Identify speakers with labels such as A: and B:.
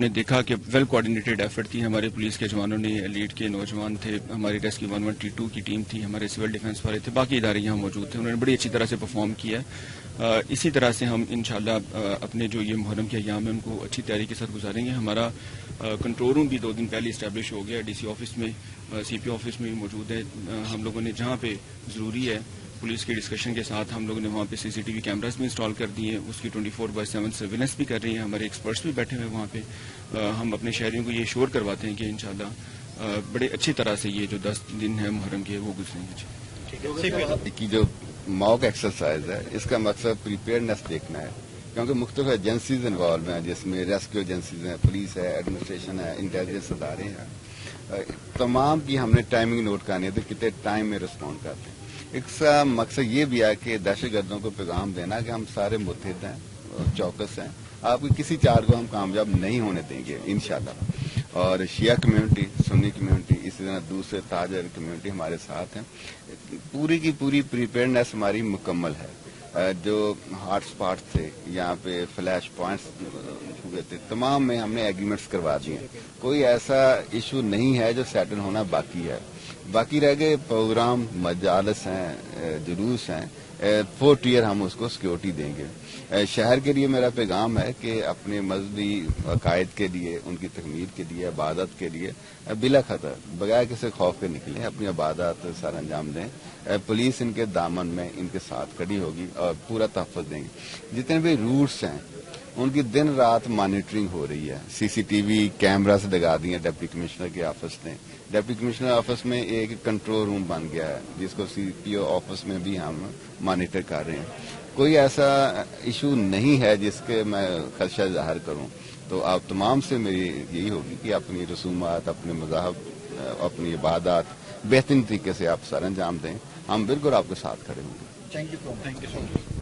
A: نے دیکھا کہ ویل کوآرڈینیٹڈ ایفرٹ تھی ہمارے پولیس کے جوانوں نے، لیڈ کے نوجوان تھے، ہماری ریسکیو 112 کی ٹیم تھی، ہمارے سول ڈیفنس والے تھے، باقی ادارے یہاں موجود تھے، انہوں نے بڑی اچھی طرح سے پرفارم کیا. اسی طرح سے ہم انشاءاللہ اپنے جو یہ محرم کے ایام ہیں ان کو اچھی تیاری کے ساتھ گزاریں گے. ہمارا کنٹرول روم بھی 2 دن پہلے اسٹیبلش ہو گیا، ڈی سی آفس میں، سی پی آفس میں بھی موجود ہے. ہم لوگوں نے جہاں پہ ضروری ہے پولیس کی ڈسکشن کے ساتھ ہم لوگوں نے وہاں پہ CCTV کیمراز بھی انسٹال کر دیے ہیں، اس کی 24/7 سرویلنس بھی کر رہی ہیں، ہمارے ایکسپرٹس بھی بیٹھے ہوئے وہاں پہ. ہم اپنے شہریوں کو یہ شور کرواتے ہیں کہ انشاءاللہ بڑے اچھی طرح سے یہ جو 10 دن ہیں محرم کے وہ گزریں گے.
B: کی جو ماک ایکسرسائز ہے اس کا مقصد پریپیئرنیس دیکھنا ہے، کیونکہ مختلف ایجنسیز انوالو ہیں، جس میں ریسکیو ایجنسیز ہیں، پولیس ہے، ایڈمنسٹریشن ہے، انٹیلیجنس ادارے ہیں. تمام کی ہم نے ٹائمنگ نوٹ کرنی ہے تو کتنے ٹائم میں رسپونڈ کرتے ہیں. ایک مقصد یہ بھی ہے کہ دہشت گردوں کو پیغام دینا کہ ہم سارے متحد ہیں، چوکس ہیں، آپ کی کسی چار کو ہم کامیاب نہیں ہونے دیں گے انشاءاللہ. اور شیعہ کمیونٹی، سنی کمیونٹی، اسی طرح دوسرے تاجر کمیونٹی ہمارے ساتھ ہیں. پوری کی پوری پریپیئرنیس ہماری مکمل ہے. جو ہاٹ اسپاٹ تھے یہاں پہ فلیش پوائنٹس ہوئے تھے، تمام میں ہم نے ایگریمنٹس کروا دیے. کوئی ایسا ایشو نہیں ہے جو سیٹل ہونا باقی ہے. باقی رہ گئے پروگرام، مجالس ہیں، جلوس ہیں، 4 ٹیئر ہم اس کو سیکورٹی دیں گے. شہر کے لیے میرا پیغام ہے کہ اپنے مذہبی عقائد کے لیے، ان کی تکمیل کے لیے، عبادت کے لیے بلا خطر بغیر کسی خوف کے نکلیں، اپنی عبادات سر انجام دیں. پولیس ان کے دامن میں ان کے ساتھ کھڑی ہوگی اور پورا تحفظ دیں گے. جتنے بھی روٹس ہیں ان کی دن رات مانیٹرنگ ہو رہی ہے. CCTV کیمراز لگا دیے ڈپٹی کمشنر کے آفس نے. ڈپٹی کمشنر آفس میں ایک کنٹرول روم بن گیا ہے جس کو CPO آفس میں بھی ہم مانیٹر کر رہے ہیں. کوئی ایسا ایشو نہیں ہے جس کے میں خدشہ ظاہر کروں. تو آپ تمام سے میری یہی ہوگی کہ اپنی رسومات، اپنے مذاہب، اپنی عبادات بہترین طریقے سے آپ سر انجام دیں. ہم بالکل آپ کے ساتھ کھڑے ہوں گے.
C: Thank you so much.